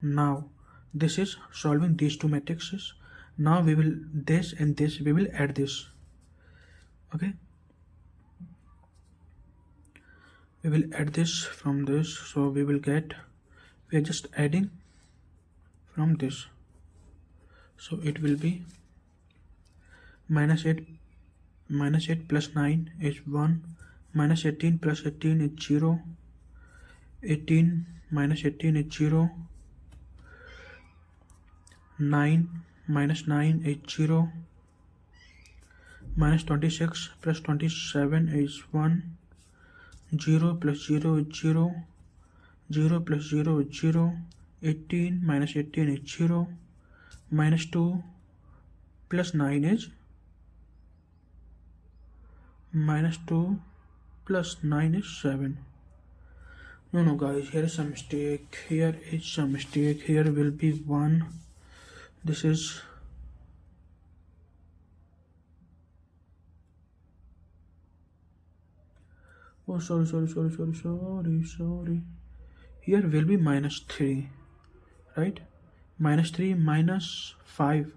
Now this is solving these two matrices. Now we will this and this we will add this. Okay, we will add this from this, so we will get, we are just adding from this, so it will be minus 8 plus 9 is 1, minus 18 plus 18 is 0, 18 minus 18 is 0, 9 minus 9 is 0, minus 26 plus 27 is 1, 0 plus 0 is 0, 0 plus 0 is 0, 18 minus 18 is 0, minus 2 plus 9 is minus 2 plus 9 is 7. No guys, here is some mistake, here will be 1. This is sorry, here will be minus 3, right? Minus 3 minus 5,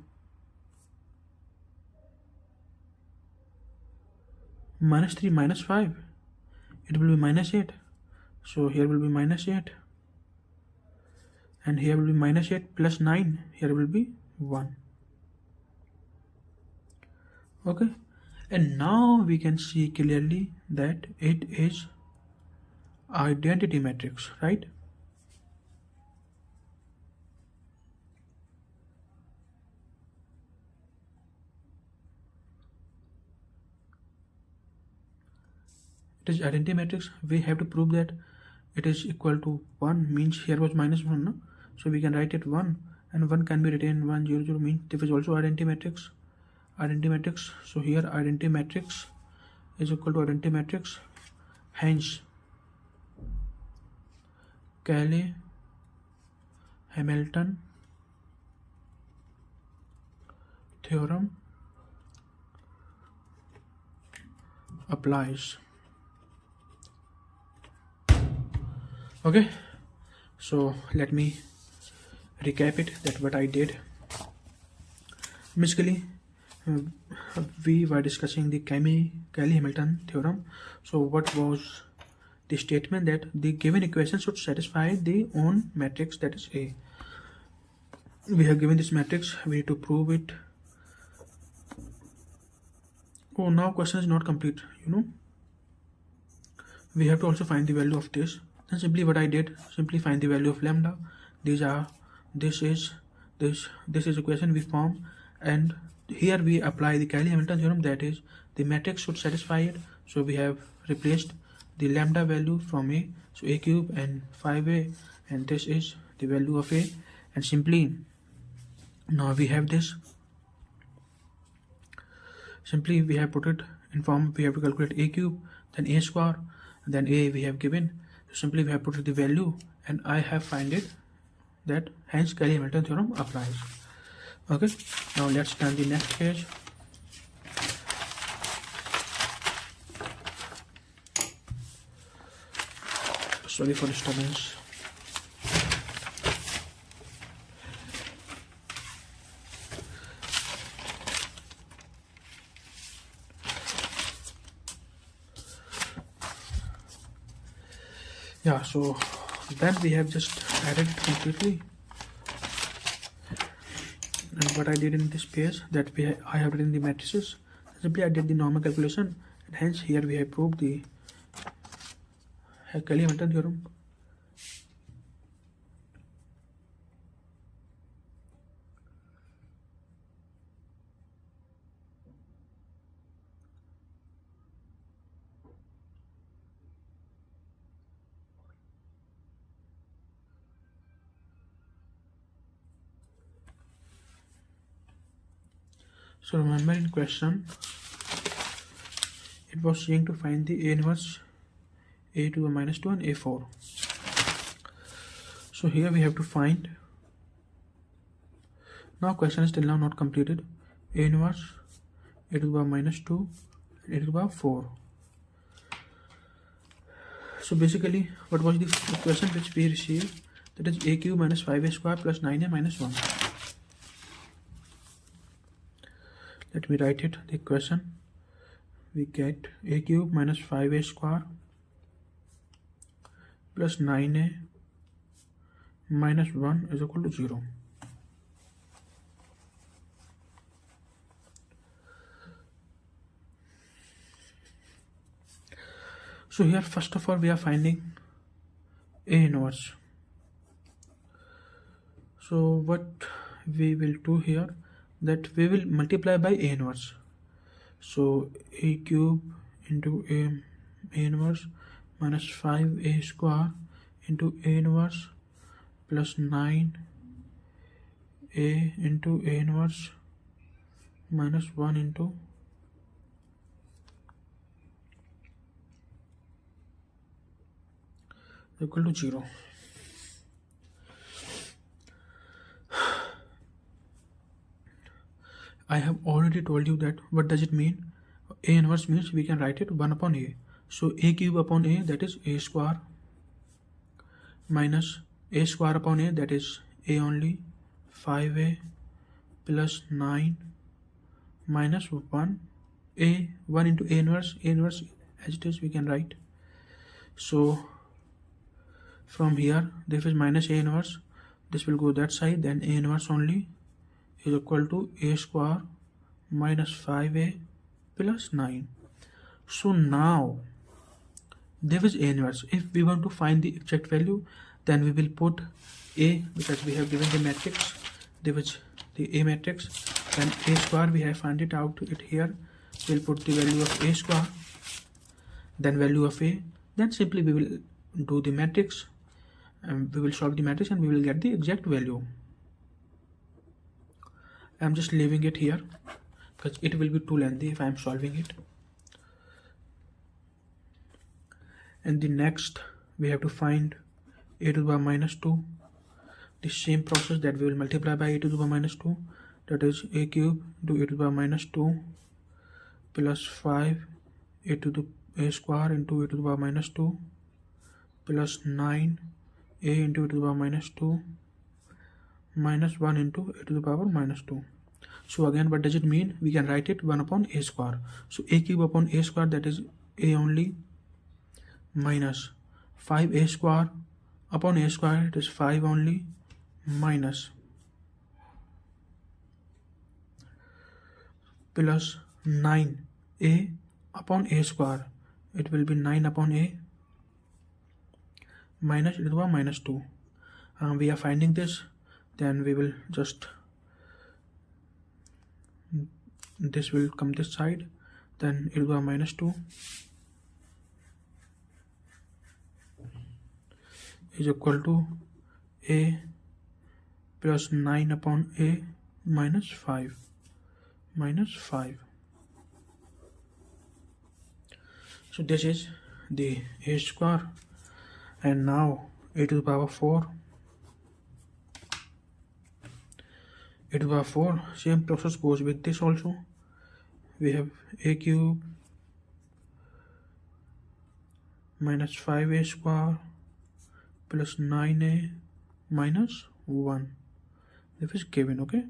minus 3 minus 5, it will be minus 8. So here will be minus 8, and here will be minus 8 plus 9, here will be 1. Okay, and now we can see clearly that it is identity matrix, right? It is identity matrix. We have to prove that it is equal to 1, means here was minus 1, no? So we can write it 1, and 1 can be written 1 0 0, means this is also identity matrix. So here identity matrix is equal to identity matrix, hence Cayley-Hamilton theorem applies. Okay, so let me recap it, that what I did. Basically we were discussing the Cayley-Hamilton theorem. So what was the statement? That the given equation should satisfy the own matrix, that is A. We have given this matrix, we need to prove it. Oh, now question is not complete, we have to also find the value of this. Then simply what I did, simply find the value of lambda. This is equation we form, and here we apply the Cayley-Hamilton theorem, that is the matrix should satisfy it. So we have replaced the lambda value from A, so A cube and 5A, and this is the value of A, and simply now we have this. Simply we have put it in form, we have to calculate A cube, then A square, then A we have given. So simply we have put the value, and I have find it, that hence Cayley-Hamilton theorem applies. Okay, now let's turn the next page. Sorry for disturbance. Yeah, so then we have just added it completely. And what I did in this page, that I have written the matrices. Simply I did the normal calculation, and hence here we have proved the Cayley-Hamilton theorem. So remember in question, it was saying to find the A inverse A to the minus 2 and A4. So here we have to find, now question is still now not completed, A inverse A to the power minus 2 and A to the power 4. So basically what was the question which we received, that is a cube minus 5a square plus 9a minus 1. Let me write it, the equation. We get a cube minus 5a square plus 9a minus 1 is equal to 0. So here first of all we are finding A inverse. So what we will do here, that we will multiply by A inverse. So a cube into A inverse minus 5a square into A inverse plus 9a into A inverse minus 1 into equal to 0. I have already told you that what does it mean. A inverse means we can write it 1 upon A. So a cube upon A, that is a square, minus a square upon A, that is A only, 5a plus 9 minus 1, A 1 into A inverse as it is we can write. So from here this is minus A inverse, this will go that side, then A inverse only is equal to a square minus 5a plus 9. So now there is A inverse. If we want to find the exact value, then we will put A, because we have given the matrix, there is the A matrix, then A square we have found it out it here. We'll put the value of A square, then value of A, then simply we will do the matrix, and we will solve the matrix and we will get the exact value. I'm just leaving it here because it will be too lengthy if I'm solving it. And the next we have to find a to the power minus 2. The same process that we will multiply by a to the power minus 2, that is a cube into a to the power minus 2 plus 5 a to the a square into a to the power minus 2 plus 9 a into e to the power minus 2 minus 1 into e to the power minus 2. So again, what does it mean? We can write it 1 upon a square. So a cube upon a square, that is a only, minus 5a square upon a square, it is 5 only, minus plus 9a upon a square, it will be 9 upon a minus e to the power minus 2. We are finding this, then we will just, this will come this side, then e to the power minus 2 is equal to a plus 9 upon a minus 5 minus 5. So this is the a square. And now a to the power 4, a to the power 4, same process goes with this also. We have a cube minus 5a square plus 9a minus 1. This is given, okay,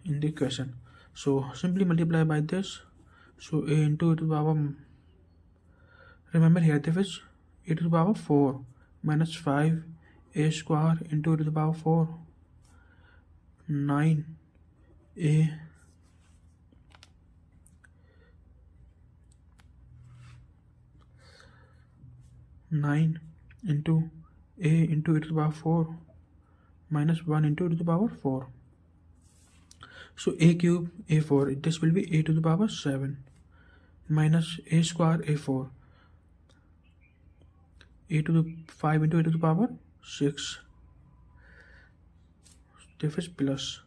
in the equation. So simply multiply by this. So a into e to the power, remember here this is e to the power 4 minus 5 a square into e to the power 4, 9 a into a into e to the power 4 minus 1 into e to the power 4. So a cube a4, this will be a to the power 7 minus a square a4, a to the 5 into a to the power 6. This is plus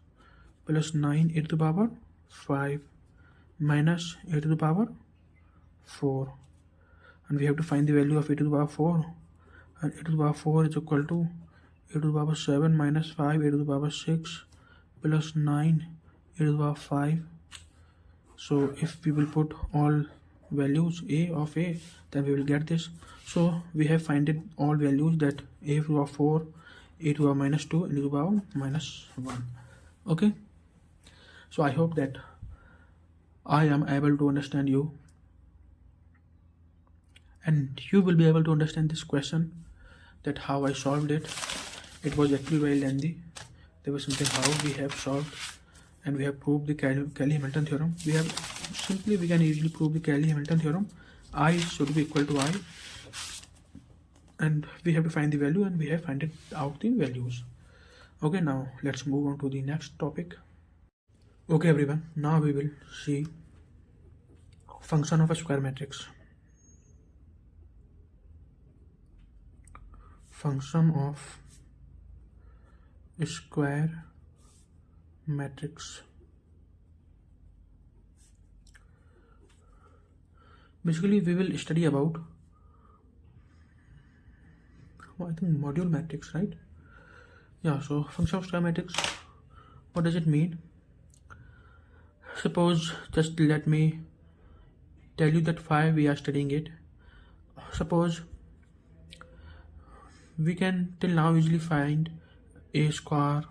9 a to the power 5 minus a to the power 4, and we have to find the value of a to the power 4, and a to the power 4 is equal to a to the power 7 minus 5 a to the power 6 plus 9 a to the power 5. So if we will put all values a of a, then we will get this. So we have finded all values, that a to the power 4, e to the power minus 2 and e to the power minus 1. Okay, so I hope that I am able to understand you, and you will be able to understand this question, that how I solved it. It was actually very lengthy. There was something how we have solved, and we have proved the Cayley-Hamilton theorem. We can easily prove the Cayley-Hamilton theorem. I should be equal to I, and we have to find the value, and we have find out the values. Okay, now let's move on to the next topic. Okay everyone, now we will see function of a square matrix. Function of a square matrix. Basically we will study about, I think, module matrix, right? Yeah, so function of square matrix, what does it mean? Suppose, just let me tell you that why we are studying it. Suppose we can till now easily find a square,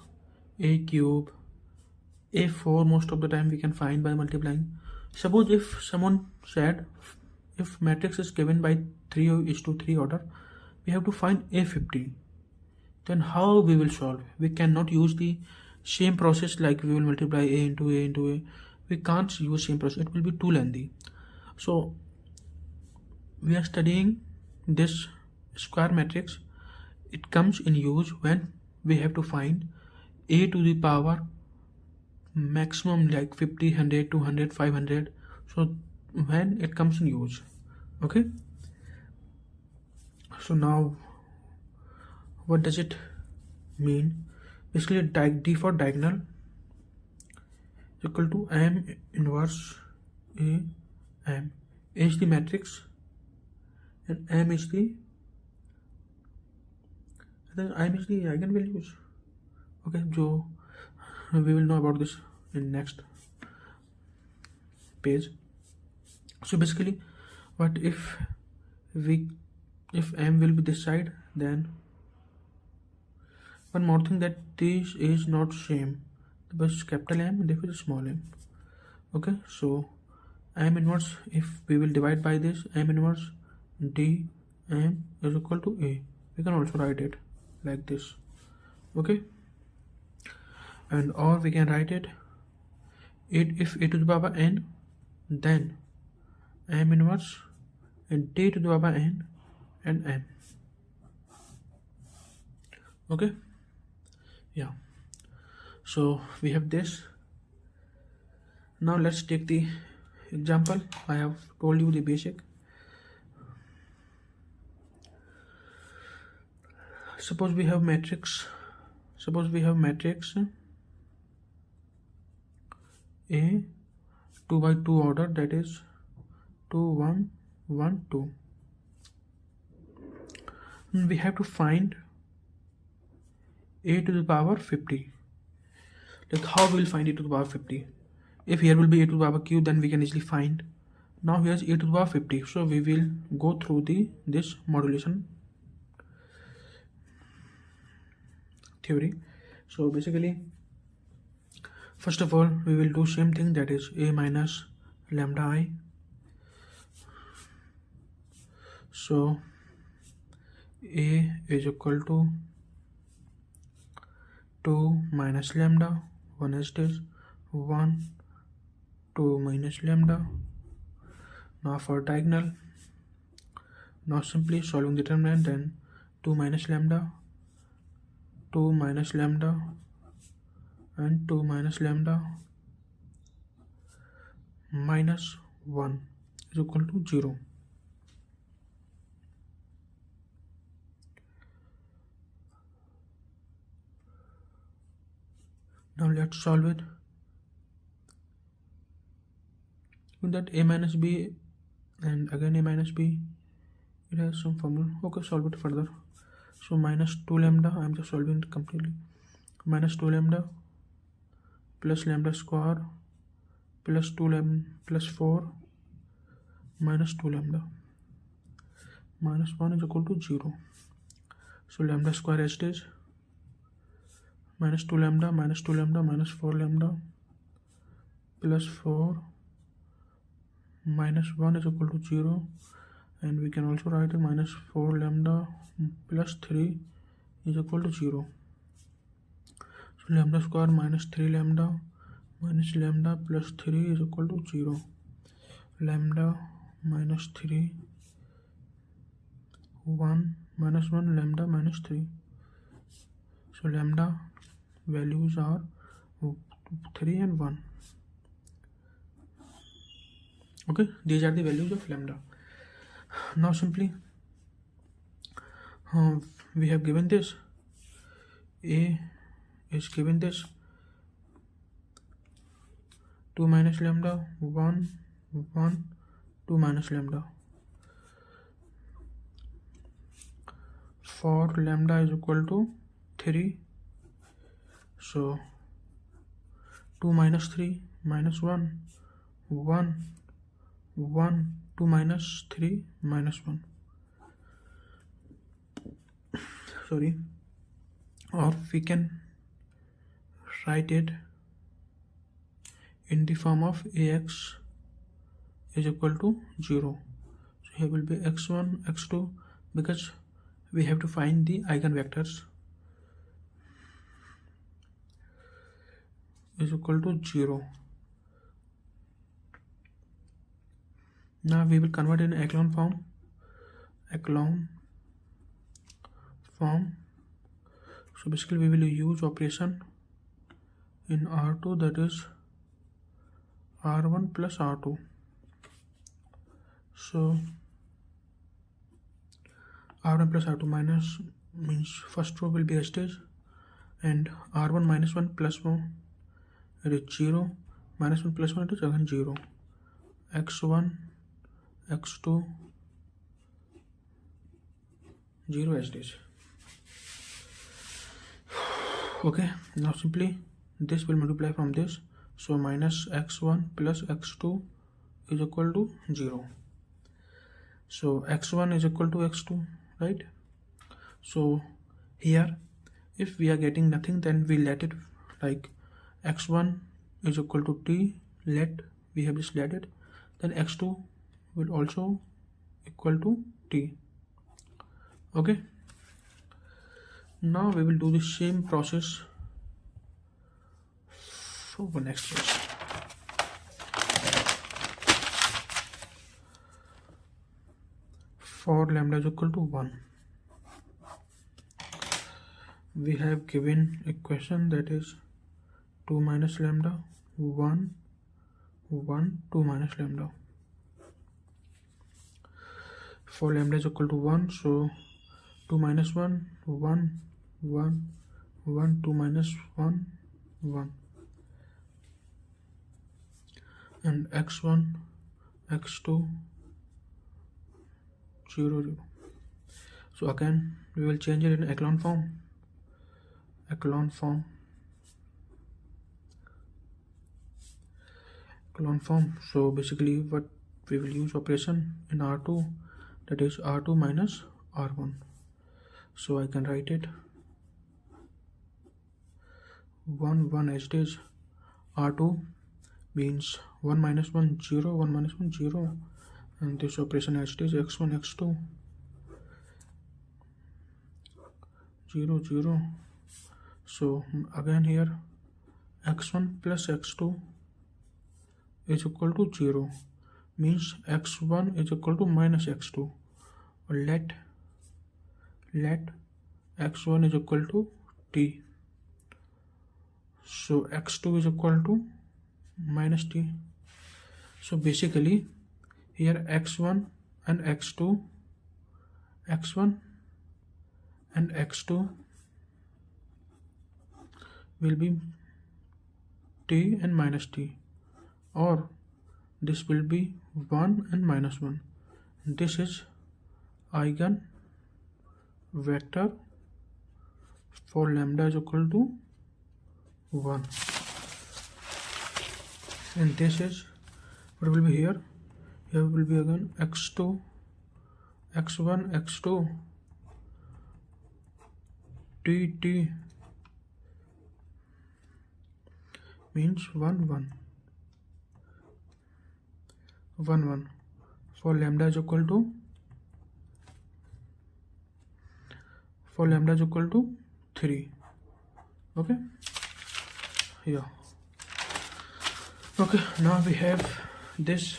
a cube, a4 most of the time we can find by multiplying. Suppose if someone said if matrix is given by 3:3 order, we have to find a50. Then how we will solve? We cannot use the same process like we will multiply a into a into a. We can't use same process, it will be too lengthy. So we are studying this square matrix. It comes in use when we have to find a to the power maximum, like 50, 100, 200, 500. So when it comes in use. Okay, so now what does it mean? Basically d for diagonal is equal to m inverse a m. A is the matrix and m is the eigenvalues. Okay, so we will know about this in next page. So basically, what if m will be this side, then one more thing, that this is not same, but capital M and therefore small m. Okay, so m inverse, if we will divide by this, m inverse d m is equal to a. We can also write it like this. Okay, and or we can write it if a to the power n, then m inverse and d to the power n and m. Okay, yeah, so we have this. Now let's take the example. I have told you the basic. Suppose we have matrix a 2 by 2 order, that is 2 1 1 2, and we have to find a to the power 50. Like how we will find a to the power 50? If here will be a to the power q, then we can easily find. Now here's a to the power 50, so we will go through this modulation theory. So basically, first of all, we will do same thing, that is a minus lambda I. So a is equal to 2 minus lambda, 1 is this, 1 2 minus lambda. Now for diagonal, now simply solving the determinant, then 2 minus lambda, 2 minus lambda and 2 minus lambda minus 1 is equal to 0. Now let's solve it. With that a minus b and again a minus b, it has some formula. Okay, solve it further. So minus 2 lambda, I am just solving it completely. Minus 2 lambda plus lambda square plus 2 lambda plus 4 minus 2 lambda minus 1 is equal to 0. So lambda square as it is, minus 2 lambda minus 2 lambda minus 4 lambda plus 4 minus 1 is equal to 0, and we can also write it minus 4 lambda plus 3 is equal to 0. So lambda square minus 3 lambda minus lambda plus 3 is equal to 0. Lambda minus 3 1 minus 1 lambda minus 3. So lambda values are 3 and 1. Okay, these are the values of lambda. Now simply we have given this. A is given this 2 minus lambda 1 1 2 minus lambda. For lambda is equal to 3, so 2 minus 3 minus 1 1 1 2 minus 3 minus 1, sorry, or we can write it in the form of ax is equal to 0. So here will be x1 x2, because we have to find the eigenvectors, is equal to 0. Now we will convert in echelon form. So basically we will use operation in R2, that is R1 plus R2. So R1 plus R2 minus means first row will be restage, and R1 minus 1 plus 1 it is 0, minus 1 plus 1 it is again 0. X1 x2 0 as it is. Okay, now simply this will multiply from this, so minus x1 plus x2 is equal to 0. So x1 is equal to x2, right? So here if we are getting nothing, then we let it like x1 is equal to t, we have just let it, then x2 will also equal to t. Okay, now we will do the same process for the next case. For lambda is equal to 1, we have given equation that is 2 minus lambda 1 1 2 minus lambda. For lambda is equal to 1, so 2 minus 1 1 1 1 2 minus 1 1, and x1 x2 0 0. So again we will change it in echelon form. So basically what we will use operation in R2, that is R2 minus R1. So I can write it 1 1 as it is. R2 means 1 minus 1 0, 1 minus 1 0, and this operation as it is x1 x2 0 0. So again here x1 plus x2 is equal to 0, means x1 is equal to minus x2, or let x1 is equal to t, so x2 is equal to minus t. So basically here x1 and x2 will be t and minus t, or this will be 1 and minus 1. This is eigen vector for lambda is equal to 1, and this is what will be here. Here will be again x2 x1 x2 t t means 1 1 1 1 for lambda is equal to 3. Okay, yeah. Okay, now we have this.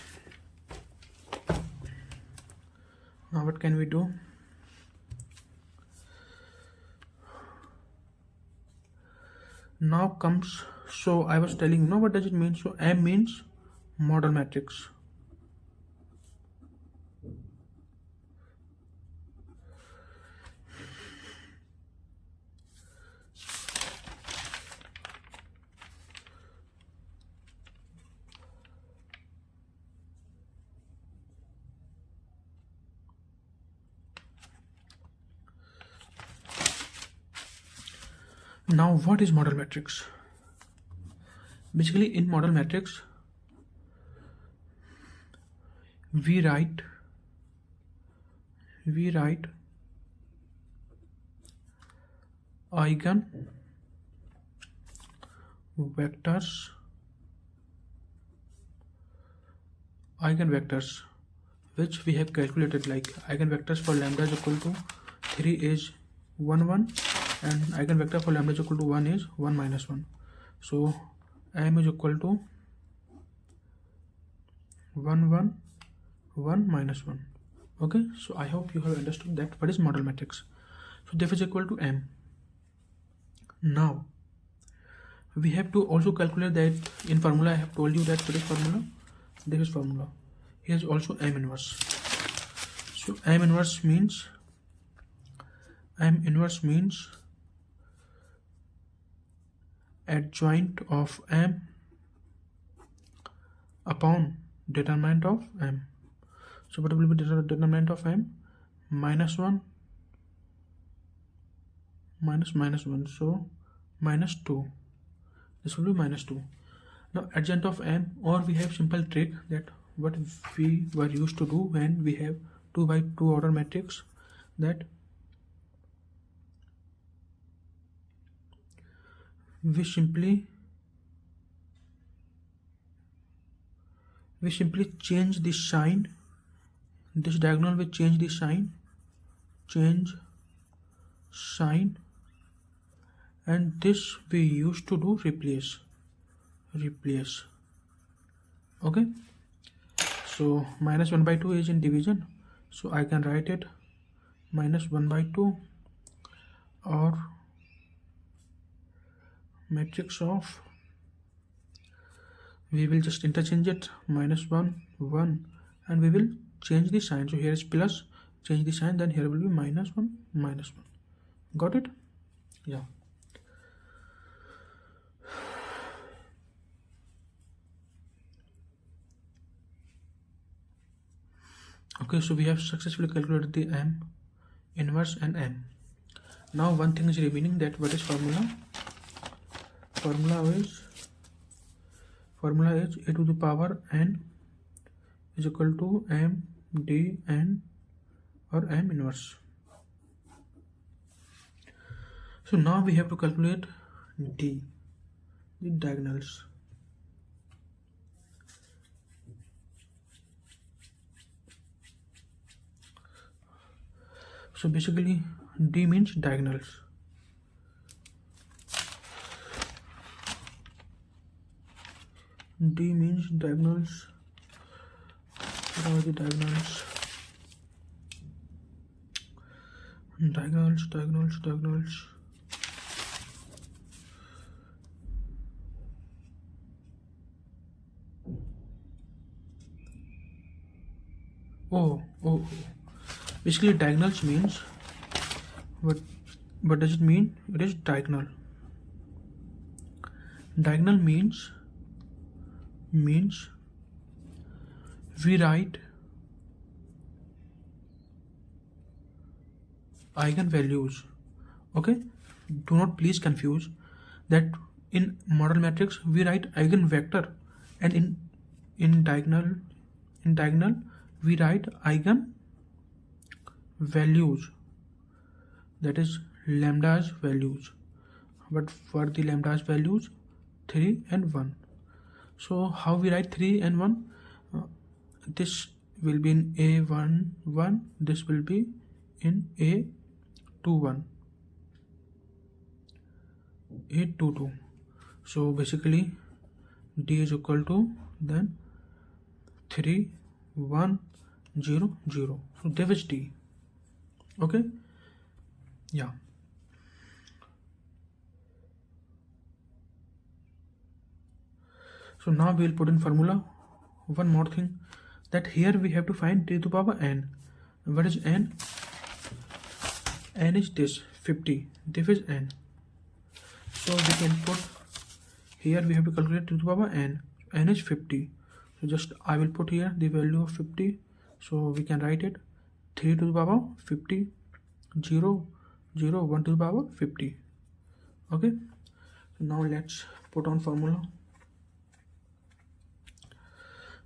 Now what can we do? Now comes, so I was telling you, what does it mean? So M means model matrix. Now what is model matrix? Basically in model matrix we write eigen vectors which we have calculated, like eigenvectors for lambda is equal to 3 is 1 1 and eigenvector for lambda is equal to 1 is 1 minus 1. So M is equal to 1 1 1 minus 1. Okay, so I hope you have understood that what is model matrix. So this is equal to M. Now we have to also calculate that in formula. I have told you that what is formula. This is formula. Here is also M inverse. So M inverse means adjoint of M upon determinant of M. So what will be determinant of M? Minus 1 minus 1. So minus 2. This will be minus 2. Now adjoint of M, or we have simple trick that what we were used to do when we have 2 by 2 order matrix, that we simply change the sign. This diagonal will change the sign, and this we used to do replace. Okay, so minus 1 by 2 is in division, so I can write it minus 1 by 2, or matrix of, we will just interchange it, minus 1 1, and we will change the sign. So here is plus, change the sign, then here will be minus 1 minus 1. Got it? Yeah. Okay, so we have successfully calculated the M inverse and M. Now one thing is remaining, that what is formula? Formula is a to the power n is equal to M d n or M inverse. So now we have to calculate D, the diagonals. So basically D means diagonals. D means diagonals. What are the diagonals? Diagonals. Oh. Basically diagonals means, what does it mean? It is diagonal. Diagonal means we write eigenvalues. Okay, do not please confuse that in model matrix we write eigenvector, and in diagonal we write eigenvalues, that is lambda's values. But for the lambda's values, 3 and 1. So how we write 3 and 1? This will be in A1 1, this will be in A2 1, A2 2. So basically D is equal to then 3 1 0 0. So that is D. Okay, yeah. So now we will put in formula. One more thing, that here we have to find t to the power n. What is n? N is this 50. This is n. So we can put here, we have to calculate t to the power n. N is 50. So just I will put here the value of 50. So we can write it 3 to the power 50, 0 0 1 to the power 50. Okay, so now let's put on formula.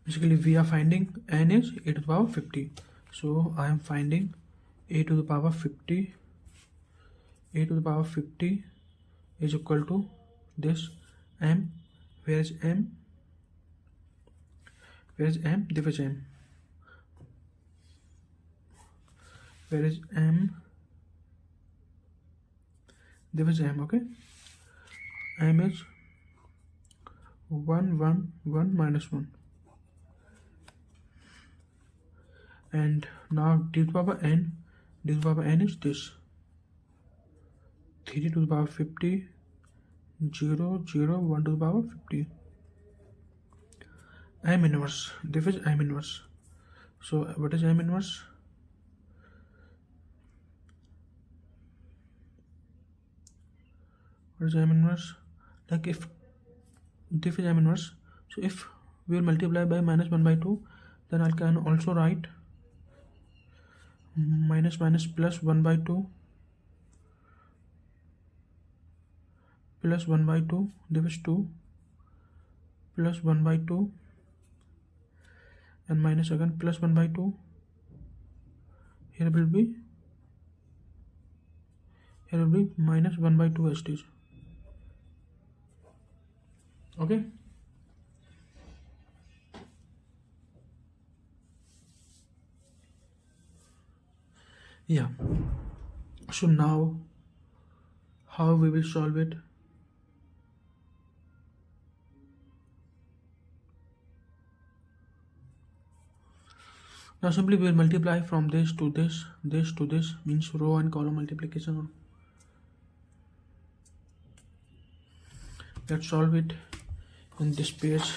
Basically we are finding n is a to the power 50. So I am finding a to the power 50. A to the power 50 is equal to this m. Where is m? Where is m? This is m. Where is m? This is m. Okay, m is 1 1 1 minus 1. And now d to the power n, d to the power n is this 3 to the power 50, 0 0 1 to the power 50. M inverse, this is M inverse. So what is M inverse? What is M inverse? Like if this is M inverse, so if we will multiply by minus 1 by 2, then I can also write minus minus plus 1 by 2 plus 1 by 2, this is 2 plus 1 by 2 and minus again plus 1 by 2. Here will be minus 1 by 2 as it is. Okay, yeah. So now how we will solve it? Now simply we will multiply from this to this, this to this, means row and column multiplication. Let's solve it in this page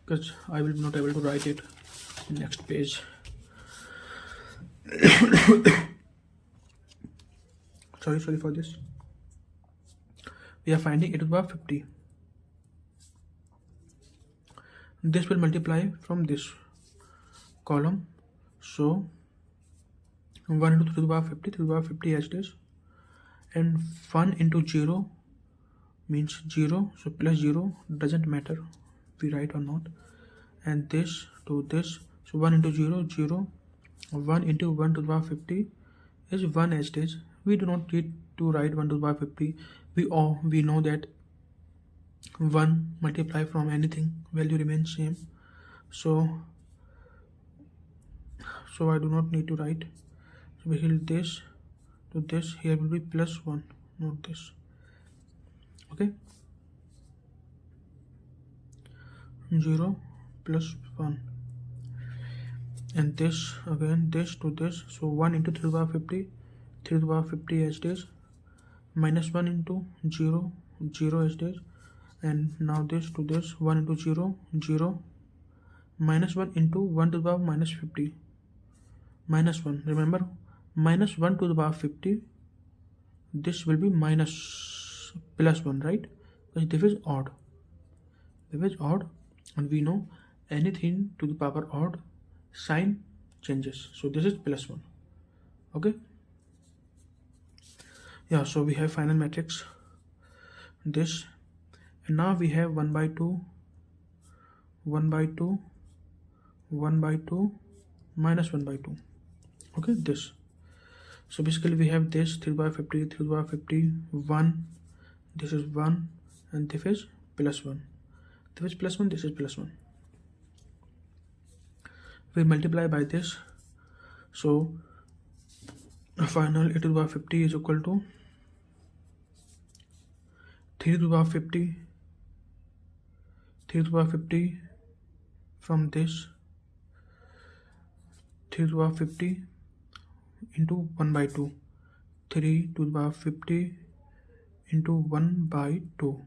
because I will not able to write it in next page. sorry for this. We are finding a to the power 50. This will multiply from this column. So 1 into 3 to the power 50, 3 to the power 50 as it is, and 1 into 0 means 0, so plus 0 doesn't matter we write or not, and this to this, so 1 into 0 0, 1 into 1 to the power 50 is 1 as it is. We do not need to write 1 to the power 50. We know that 1 multiply from anything, value remains same, so I do not need to write. So basically this to this, here will be plus 1, not this. Okay, 0 plus 1, and this again, this to this, so 1 into 3 to the power 50, 3 to the power 50 as it is, minus 1 into 0 0 as it is, and now this to this, 1 into 0 0, minus 1 into 1 to the power minus 50, minus 1, remember minus 1 to the power 50, this will be minus plus 1, right? Because this is odd, and we know anything to the power odd sign changes, so this is plus 1. Okay, yeah. So we have final matrix this, and now we have 1 by 2 1 by 2 1 by 2 minus 1 by 2. Okay, this. So basically we have this 3 by 50, 3 by 50, 1, this is 1, and this is plus 1. This is plus 1, this is plus 1. We multiply by this, so final a to the power 50 is equal to 3 to the power 50, 3 to the power 50 from this, 3 to the power 50 into 1 by 2, 3 to the power 50 into 1 by 2,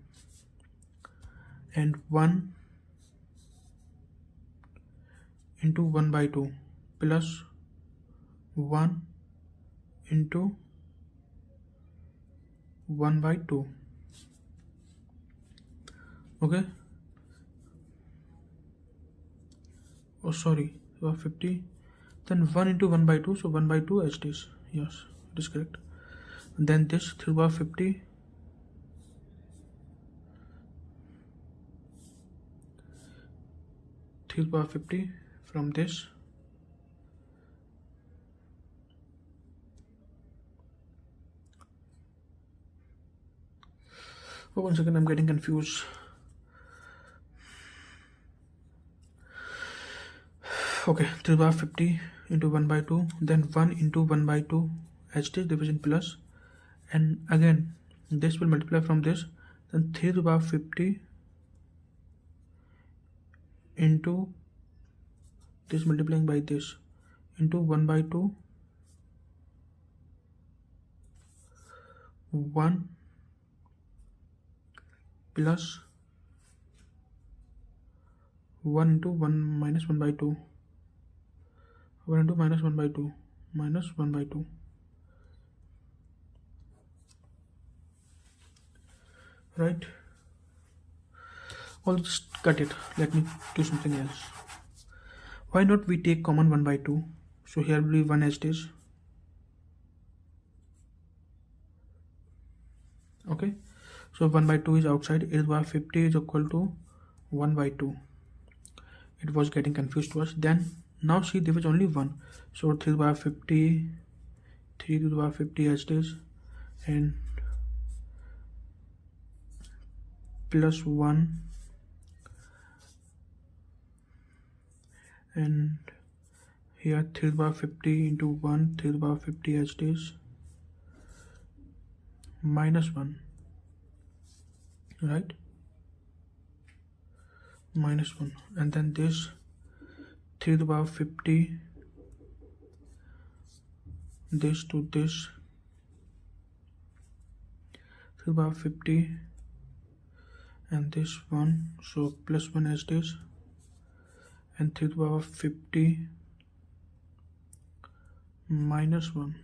and 1 into 1 by 2 plus 1 into 1 by 2. Okay, oh sorry, 50, then 1 into 1 by 2, so 1 by 2 as it is. Yes, it is correct. And then this 3 by 50 3 by 50 from this, oh, 1 second, I'm getting confused. Okay, 3 by 50 into 1 by 2, then 1 into 1 by 2 as it is, division plus, and again this will multiply from this, then 3 to the power 50 into this multiplying by this into 1 by 2, 1 plus 1 into 1 minus 1 by 2, 1 into minus 1 by 2 minus 1 by 2. Right? I'll just cut it. Let me do something else. Why not we take common 1 by 2? So here will be 1 as it is. Okay. So 1 by 2 is outside. It is by 50 is equal to 1 by 2. It was getting confused to us. Then now see there was only 1. So 3 by 50, 3 to the power 50 as it is, and plus 1, and here 3 to the power 50 into 1, 3 to the power 50 as it is, minus 1, right? Minus 1, and then this 3 to the power 50, this to this, 3 to the power 50, and this 1, so plus 1 as it is, and 3 to the power 50 minus 1.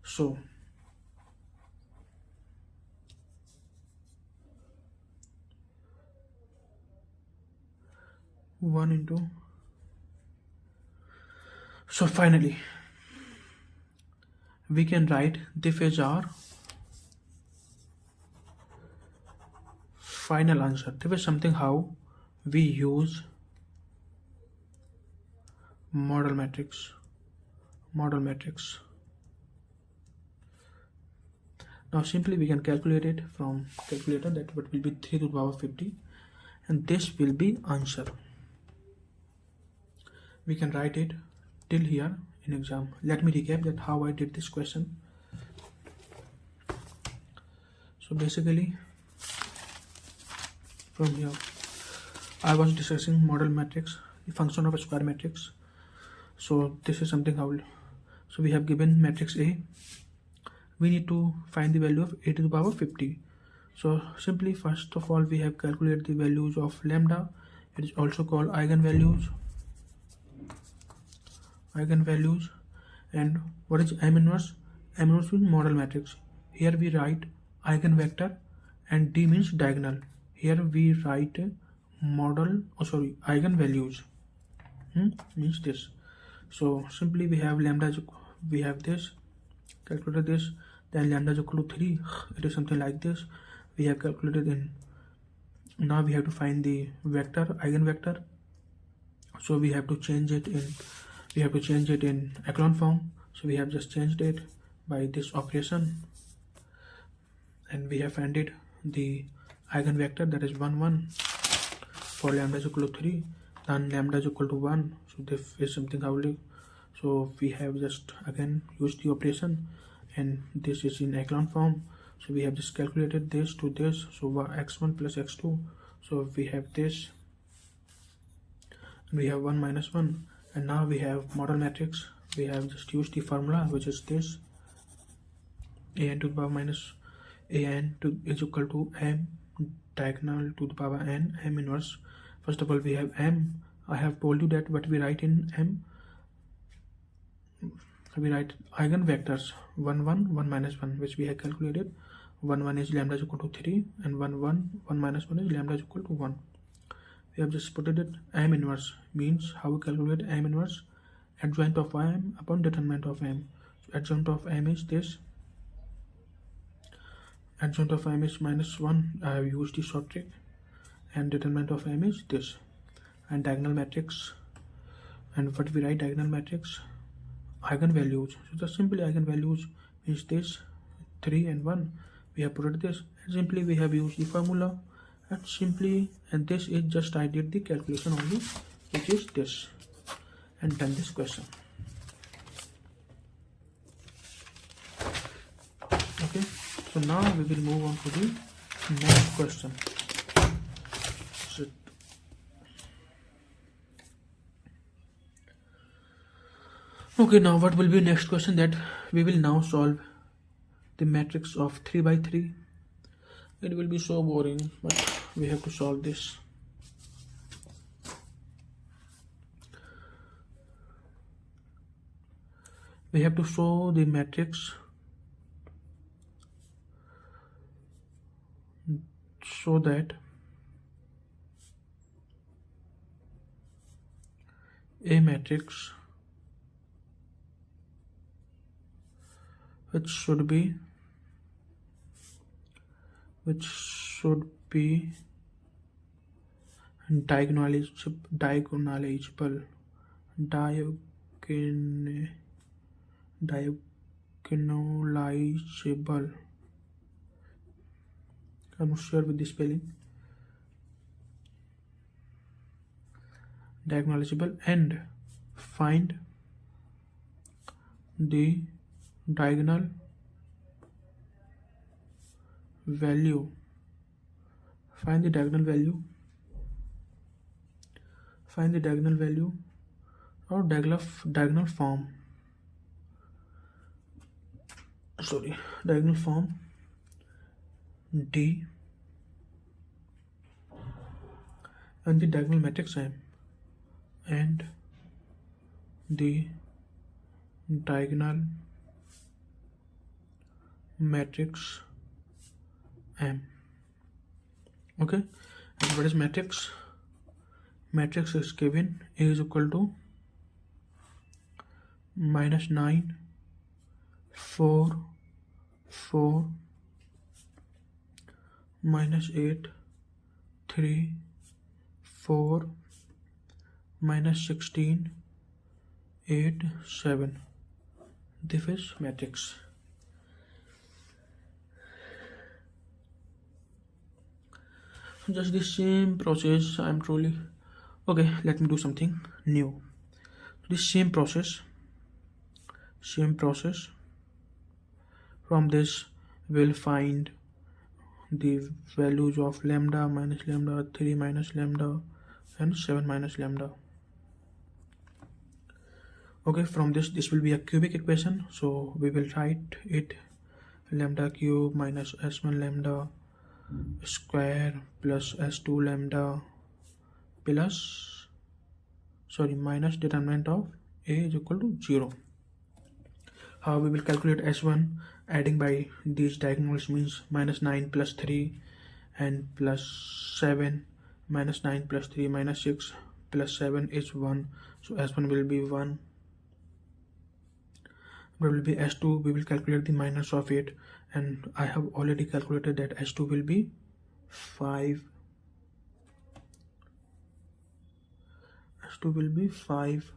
So 1 into, so finally we can write this is our final answer. This is something how we use model matrix. Now simply we can calculate it from calculator, that what will be 3 to the power 50, and this will be answer. We can write it till here in exam. Let me recap that how I did this question. So basically from here I was discussing model matrix, the function of a square matrix. So this is something how, so we have given matrix A, we need to find the value of a to the power 50. So simply first of all we have calculated the values of lambda. It is also called eigenvalues. And what is M inverse? M inverse means model matrix. Here we write eigenvector and D means diagonal. Here we write eigenvalues, means this. So simply we have lambda, we have this, calculated this, then lambda is equal to 3, it is something like this. We have calculated in, now we have to find the vector, eigenvector. So we have to change it in echelon form. So we have just changed it by this operation, and we have found it the eigenvector, that is 1 1. For lambda is equal to 3, then lambda is equal to 1, so this is something Pauli. So we have just again used the operation, and this is in echelon form, so we have just calculated this to this, so x1 plus x2, so we have this, and we have 1 minus 1, and now we have model matrix. We have just used the formula, which is this: an to the power minus an is equal to m diagonal to the power n, m inverse. First of all, we have m. I have told you that what we write in m, we write eigenvectors 1 1 1 minus 1, which we have calculated. 1 1 is lambda is equal to 3, and 1 1 1 minus 1 is lambda is equal to 1. We have just put it m inverse, means how we calculate m inverse: adjoint of m upon determinant of m. So adjoint of m is this, adjoint of m is minus 1. I have used the short trick, and determinant of m is this. And diagonal matrix, and what we write diagonal matrix: eigenvalues. So just simply eigenvalues is this 3 and 1. We have put this, and simply we have used the formula, and simply, and this is just I did the calculation only, which is this, and done this question. Okay, so now we will move on to the next question. So, okay, now what will be next question? That we will now solve the matrix of 3 by 3. It will be so boring, but we have to solve this. We have to show the matrix so that a matrix which should be diagonalizable I'm not sure with the spelling, diagonalizable, and find the diagonal value, find the diagonal value or diagonal form, diagonal form D and the diagonal matrix M, and the diagonal matrix M. Okay, and what is matrix? Matrix is given A is equal to -9 4 4 -8 3 4 -16 8 7. This is matrix. Just the same process. I'm truly okay. Let me do something new. The same process. From this we'll find the values of lambda, minus lambda, 3 minus lambda, and 7 minus lambda. Okay, from this will be a cubic equation, so we will write it: lambda cube minus s1 lambda square plus s2 lambda plus minus determinant of a is equal to 0. How we will calculate s1? Adding by these diagonals, means -9 plus 3 and plus 7, -9 plus 3 minus 6 plus 7 is 1, so s1 will be 1. What will be s2? We will calculate the minus of it, and I have already calculated that s2 will be 5. s2 will be 5.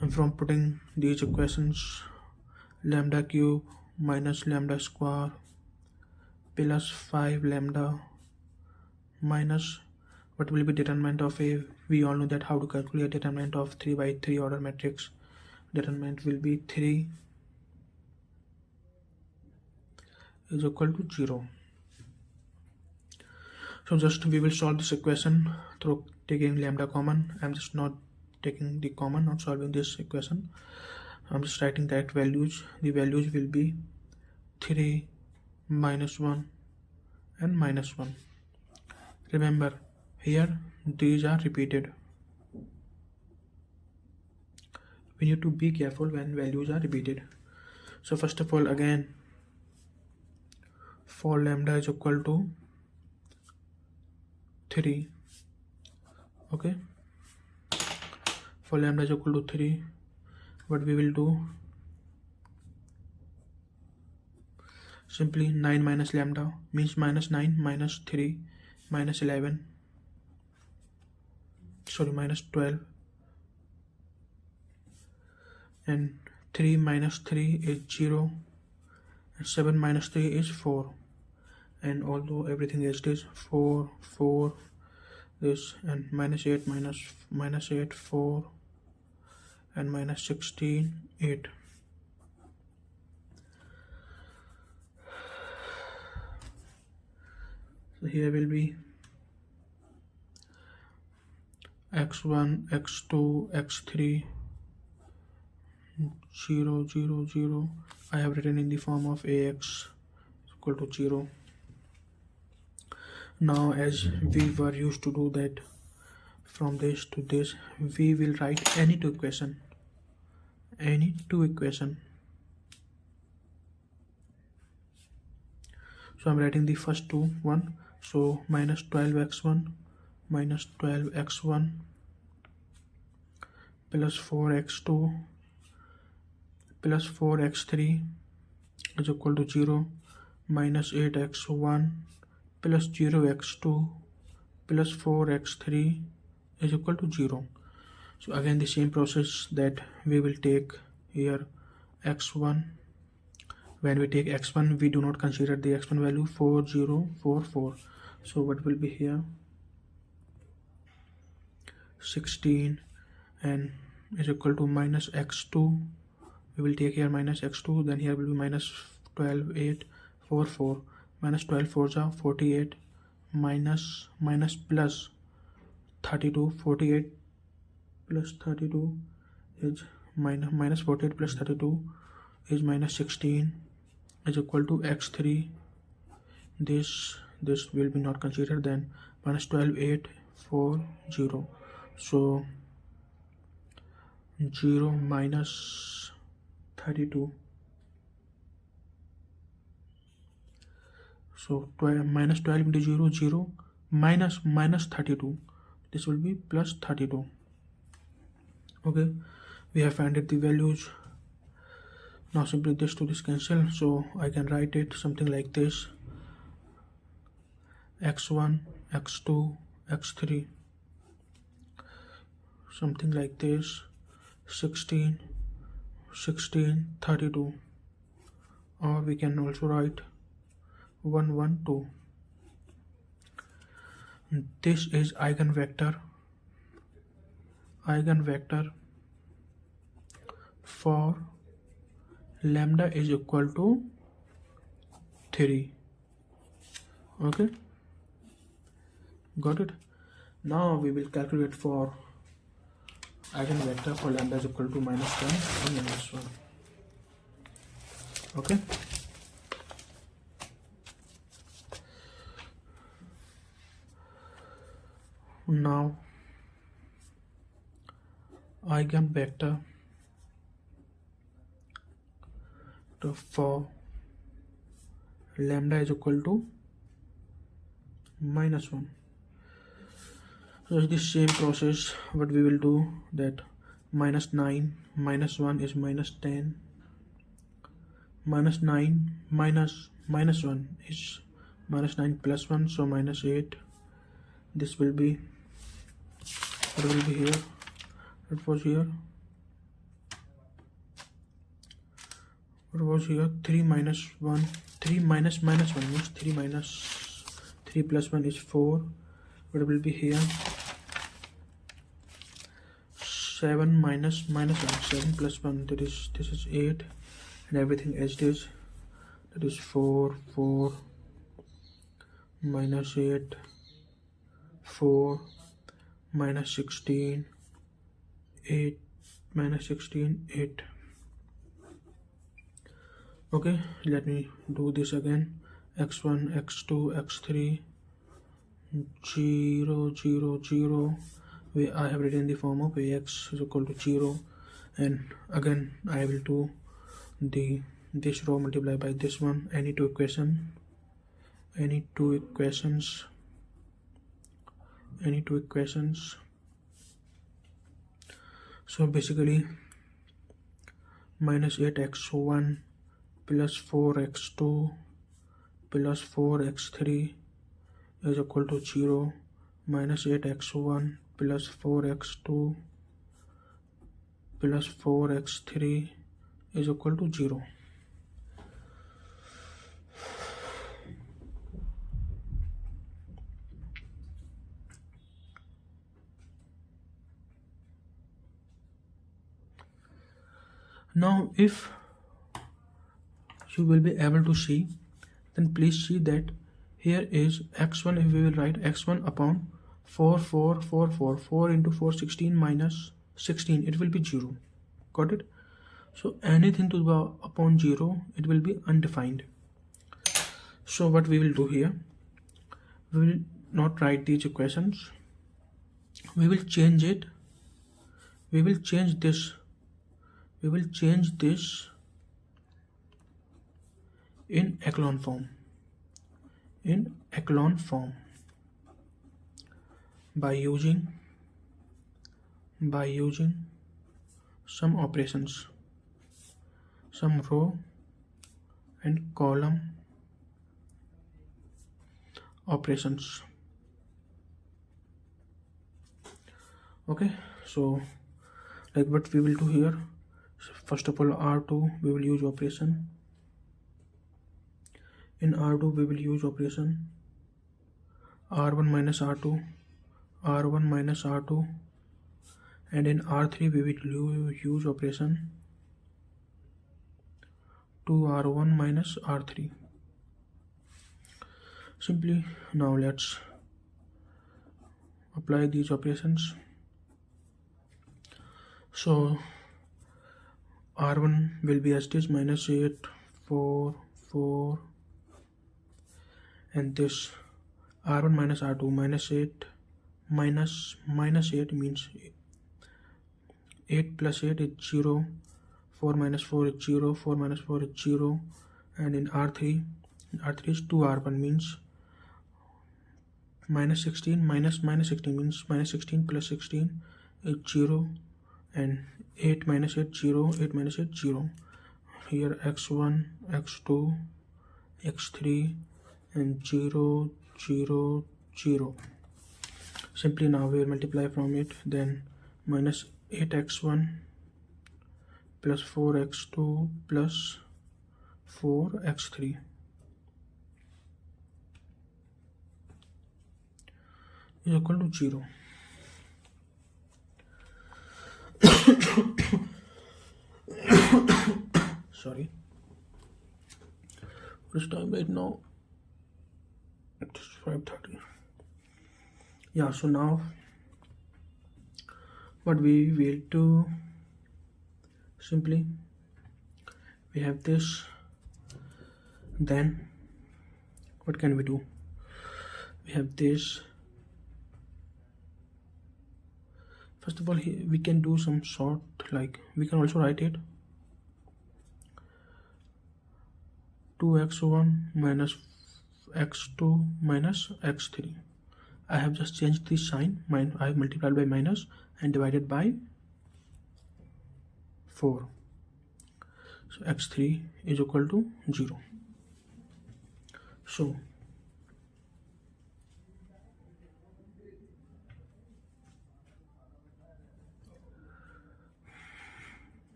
And from putting these equations, lambda cube minus lambda square plus 5 lambda minus what will be determinant of A. We all know that how to calculate determinant of 3 by 3 order matrix. Determinant will be 3 is equal to 0. So just we will solve this equation through taking lambda common. I'm just not taking the common, not solving this equation. I'm just writing that values. The values will be 3, minus 1 and minus 1. Remember, here these are repeated. We need to be careful when values are repeated. So first of all, again, for lambda is equal to 3. Okay, for lambda is equal to 3, what we will do, simply 9 minus lambda means minus 9 minus 3 minus 11, sorry, minus 12, and 3 minus 3 is 0, and 7 minus 3 is 4, and although everything is this 4 4 this, and minus 8 minus 8 4, and minus 16 8. So here will be x1 x2 x3 0 0 0. I have written in the form of ax equal to 0. Now as we were used to do that, from this to this we will write any two equation. So I'm writing the first two one. So minus 12x1 minus 12x1 plus 4x2 plus 4x3 is equal to 0, minus 8x1 plus 0x2 plus 4x3 is equal to 0. So again the same process that we will take here x1. When we take x1, we do not consider the x1 value 4044. So what will be here, 16 and is equal to minus x2. We will take here minus x2, then here will be minus 12 8 4 4, minus 12 4 are 48, minus plus 32, 48 plus 32 is minus 48 plus 32 is minus 16 is equal to x3. This will be not considered, then minus 12 8 4 0. So 0 minus 32, so 12 minus 12 into 0 0 minus 32, this will be plus 32. Okay, we have found the values. Now simply this to this cancel, so I can write it something like this, x1 x2 x3, something like this, 16 32, or we can also write 1 1 2. This is eigenvector for lambda is equal to 3. Okay, got it. Now we will calculate for eigenvector for lambda is equal to minus 10 and minus 1. Okay, now eigenvector for lambda is equal to minus 1. So it's the same process. What we will do, that minus 9 minus 1 is minus 10, minus 9 minus 1 is minus 9 plus 1, so minus 8. This will be, what will be here, it was here, what was here? 3 minus 1, 3 minus minus 1 means 3 minus 3 plus 1 is 4. What will be here? 7 minus minus 1, 7 plus 1, that is, this is 8, and everything as it is, that is 4 minus 8, 4 minus 16, 8 minus 16, 8. Okay, let me do this again. x1, x2, x3, 0, 0, 0. I have written in the form of ax is equal to 0, and again I will do this row multiplied by this one. Any two equations. So basically minus 8x1 plus 4x2 plus 4x3 is equal to 0. Minus 8x1 plus 4x2 plus 4x3 is equal to 0. Now if you will be able to see, then please see that here is x1. If we will write x1 upon 4 into 4 16 minus 16, it will be 0. Got it? So anything to the upon 0, it will be undefined. So what we will do here, we will not write these equations, we will change it, we will change this in echelon form by using some operations, some row and column operations. Okay, so like what we will do here, first of all R2 we will use operation. In R2 we will use operation R1 minus R2, R1 minus R2, and in R3 we will use operation 2R1 minus R3. Simply now let's apply these operations. So R1 will be as it is, minus 8, 4, 4, and this R1 minus R2, minus 8 minus 8 means 8 plus 8 is 0, 4 minus 4 is 0, 4 minus 4 is 0, and in R3 is 2R1 means minus 16 minus 16 means minus 16 plus 16 is 0, and 8 minus 8 0, 8 minus 8 0. Here x1, x2, x3 and 0, 0, 0. Simply now we will multiply from it, then minus 8x1 plus 4x2 plus 4x3 is equal to 0. Sorry, what is time right now? It's 5:30. Yeah, so now what we will do, simply we have this, then what can we do? We have this. First of all, we can do some sort, like we can also write it 2x1 minus x2 minus x3. I have just changed the sign. I have multiplied by minus and divided by 4. So x3 is equal to 0. So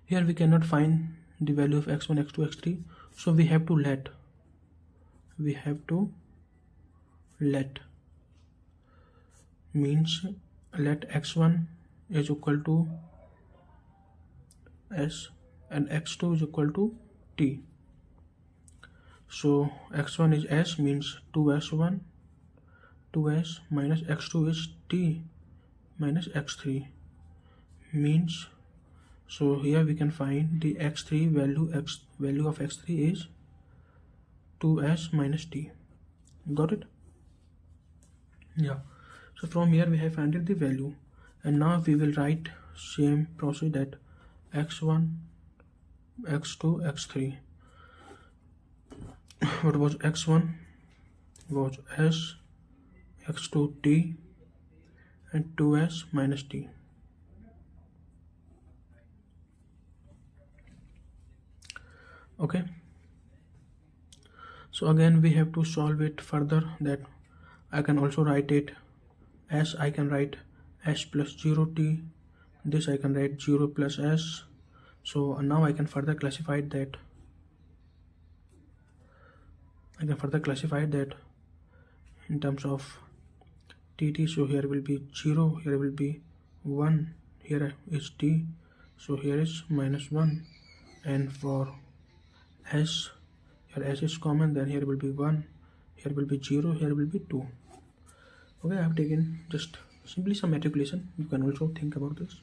Here we cannot find the value of x1, x2, x3, so we have to let means let x1 is equal to s and x2 is equal to t. So x1 is s means 2s1, 2s minus x2 is t minus x3 means, so here we can find the x3 value of x3 is 2s minus t. Got it? Yeah. So from here we have found the value, and now we will write same process that x1, x2, x3. What was x1 was s, x2 t, and 2s minus t. Okay, so again we have to solve it further, that I can also write it as I can write s plus 0t, this I can write 0 plus s. So now I can further classify that in terms of tt. So here will be 0, here will be 1, here is t, so here is minus 1, and for s, here s is common, then here will be 1, here will be 0, here will be 2. Okay, I have taken just simply some matriculation. You can also think about this.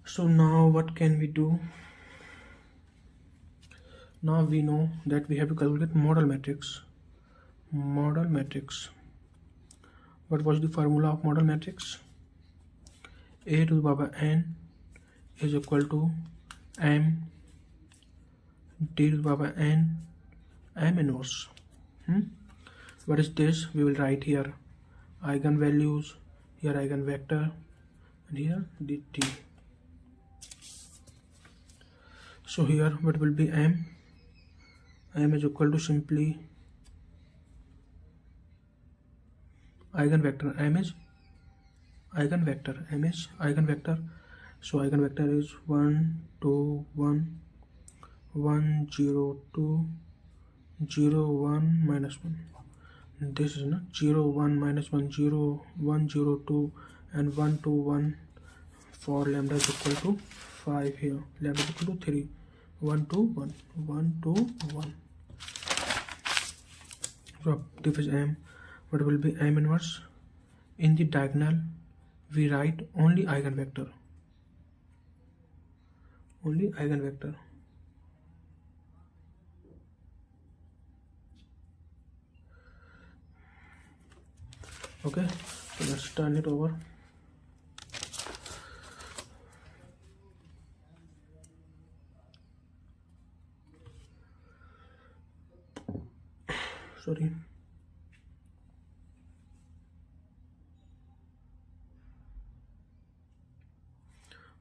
So now what can we do? Now we know that we have to calculate model matrix. What was the formula of model matrix? A to the power n is equal to m d to the power n m inverse. What is this? We will write here eigenvalues, here eigenvector, and here the t. So here what will be m? M is equal to simply eigenvector. M is eigenvector. So eigenvector is 1, 2, 1, 1, 0, 2, 0, 1, minus 1. This is not 0, 1, minus 1, 0, 1, 0, 2, and 1, 2, 1. For lambda is equal to 5 here. Lambda is equal to 3. 1, 2, 1, 1, 2, 1. So this is m. What will be m inverse? In the diagonal we write only eigenvector. Okay, so let's turn it over. Sorry.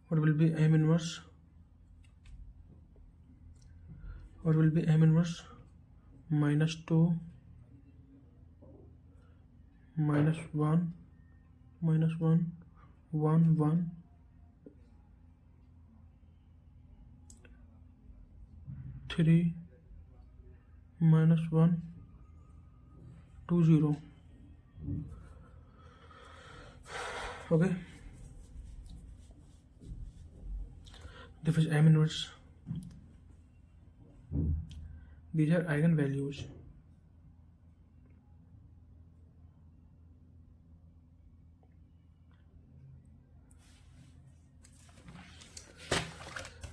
What will be m inverse? Minus 2, minus 1, 1, 1, 3, minus 1, 2, 0. Okay, this is m inverse. These are eigenvalues.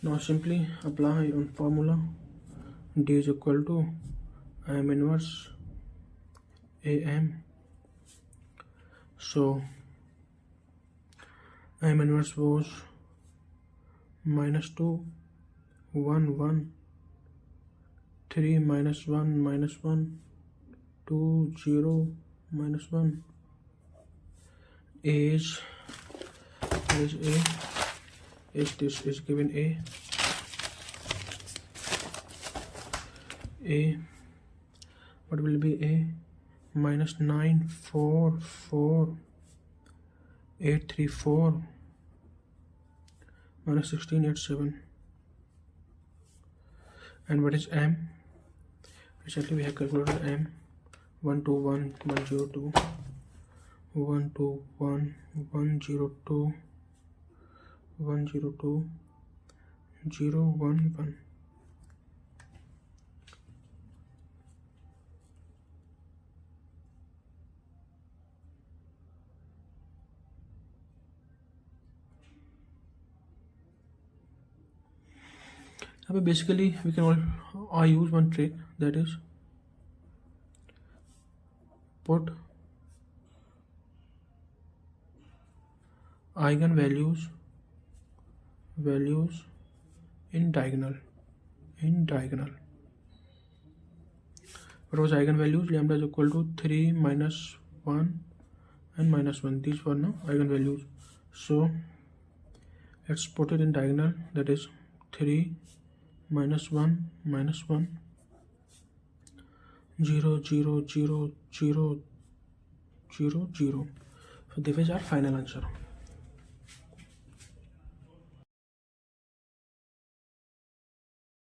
Now simply apply on formula. D is equal to m inverse am. So m inverse was minus 2, 1, 1, 3 minus 1 minus 1, 2 0 minus 1 is a, is this is given a what will be a minus 9 4 4 8 3 4 minus 16 8 7. And what is m? Recently we have calculated m. 1 2 1 1 0 2 1 2 1 1 0 2 1 0 2 0 1 1. Now basically we can all use one trick, that is put eigenvalues in diagonal. What was eigenvalues? Lambda is equal to 3 minus 1 and minus 1. These were no eigenvalues. So let's put it in diagonal, that is 3 minus 1 minus 1 0 0 0 0 0 0. So this is our final answer.